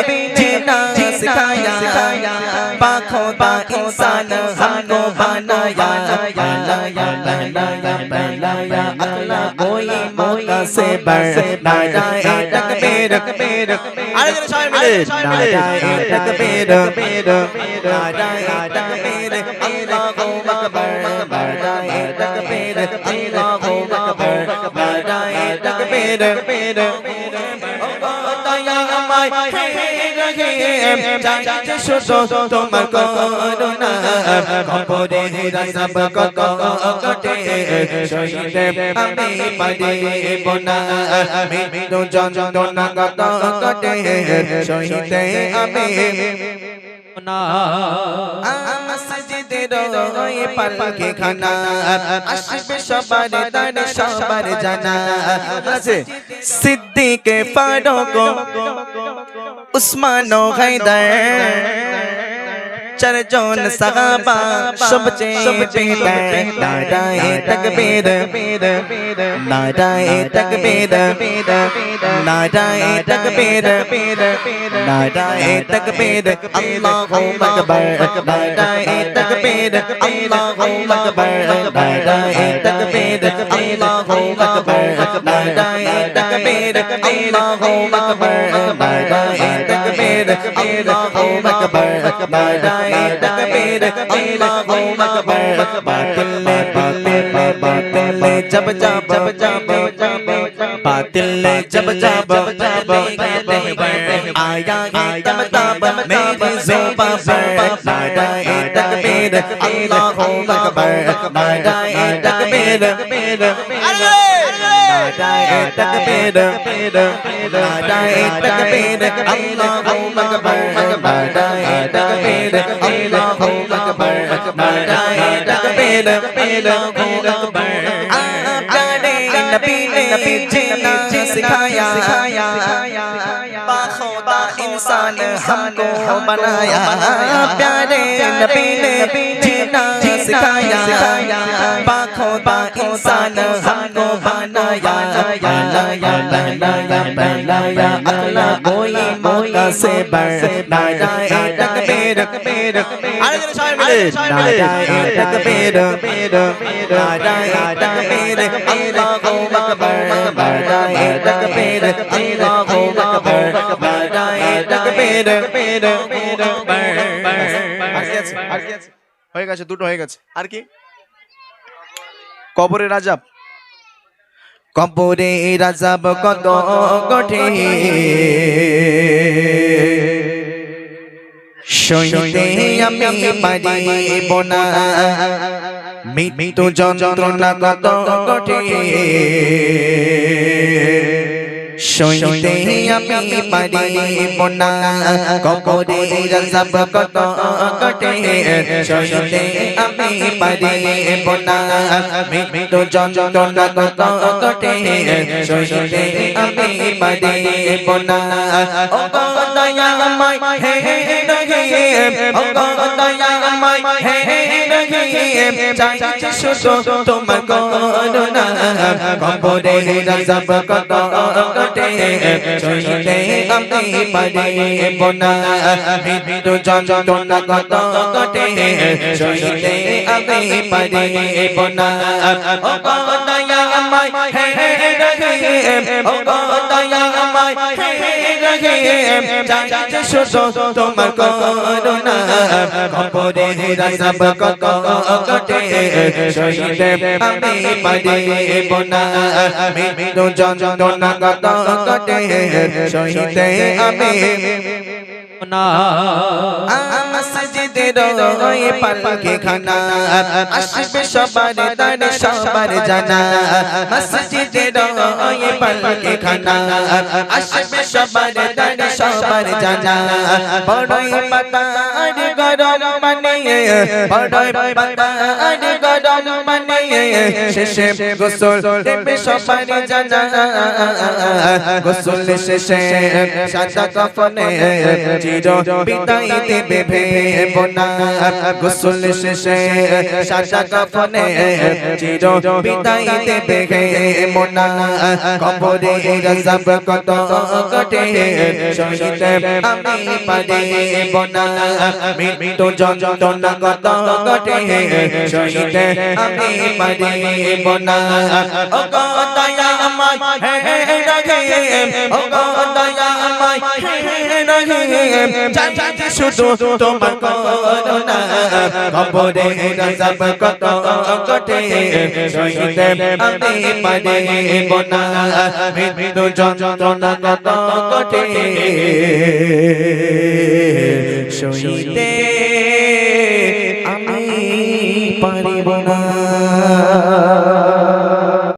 जीना सिखाया बाखुदा इंसान हमको बनाया बनाया अल्लाह कोई मौका से बढ़ाया तकबीर अरे जरा शामिल नाराए तकबीर नाराए तकबीर अल्लाहु अकबर नाराए तकबीर अल्लाहु अकबर नाराए तकबीर শুধু তোমার করুণা খবরে রাজাব কত কটে সইতে আমি পারিব না মৃত্যু যন্ত্রণা কত কটে সইতে আমি মসজিদের ওই পালকে খানা আসবে সবার দান সবার জানা সিদ্দিকে ফারুক उस्मान ও हैदर चारजन सहाबा सबसे बेहतर नाराए तकबीर नाराए तकबीर नाराए तकबीर नाराए तकबीर अल्लाहु अकबर नाराए तकबीर अल्लाहु अकबर नाराए तकबीर अल्लाहु अकबर नाराए तकबीर अल्लाहु अकबर नाराए तकबीर अल्लाहु अकबर नाराए तकबीर अल्लाहु अकबर बातिल जब जब आया तब मेरी ज़ुबान पर नाराए तकबीर अल्लाहु अकबर नाराए तकबीर नाराए तकबीर नाराए तकबीर अल्लाहु अकबर नाराए तकबीर अल्लाहु अकबर नाराए तकबीर अल्लाहु अकबर प्यारे नबी ने जीना सिखाया बाखुदा इंसान हमको बनाया प्यारे नबी ने जीना सिखाया बाखुदा इंसान हमको बनाया बनाया अल्लाह कोई मौका से बढ़ाया तकबीर अरे जरा शामिल नाराए तकबीर नाराए तकबीर अल्लाहु अकबर नाराए तकबीर अल्लाहु अकबर नाराए तकबीर হয়ে গেছে দুটো হয়ে গেছে আর কি কবরের আযাব কবরের আযাব কত কঠিন সইতে আমি পারিব না মৃত্যু যন্ত্রণা কত কঠিন সইতে আমি পারিব না কবরের আযাব কত কঠিন সইতে আমি পারিব না মৃত্যু যন্ত্রণা কত কঠিন সইতে আমি পারিব না ও দয়াময় হে রহিম ও দয়াময় হে রহিম চাইছি শুধু তোমার করুণা কবরের আযাব কত সইতে আমি পারিব না মৃত্যু যন্ত্রণা কত কঠিন সইতে আমি পারিব না ও দয়াময় হে রহিম ও দয়াময় হে রহিম চাইছি শুধু তোমার করুণা কবরের আযাব কত কঠিন সইতে আমি পারিব না মৃত্যু যন্ত্রণা কত কঠিন সইতে আমি মসজিদের ওই পালকে খানা আসবে সবার দান সবার জানা মসজিদের ওই পালকে খানা আসবে সবার দান সবার জানা বড়ই পাতার গরম মানে বড়ই পাতার গরম মানে শেষে গোসল দেবে সবার জানা গোসল শেষে সাদা কাফনে চির বিদায় দেবে ভেবোনা গোসল শেষে সাদা কাফনে চির বিদায় দেবে ভেবোনা কবরে গজব কত কটে সহিতে আমি পারিব না মৃত্যু যন্ত্রণা কত কটে সহিতে আমি পারিব না ও গো দয়া আমায় হে রাখে ও গো দয়া আমায় হে রাখে চাচা শুধু তোমার করুণা কবরে গজব কত কটে সহিতে আমি পারিব না মৃত্যু যন্ত্রণা কত কটে সহিতে আমি পারিব না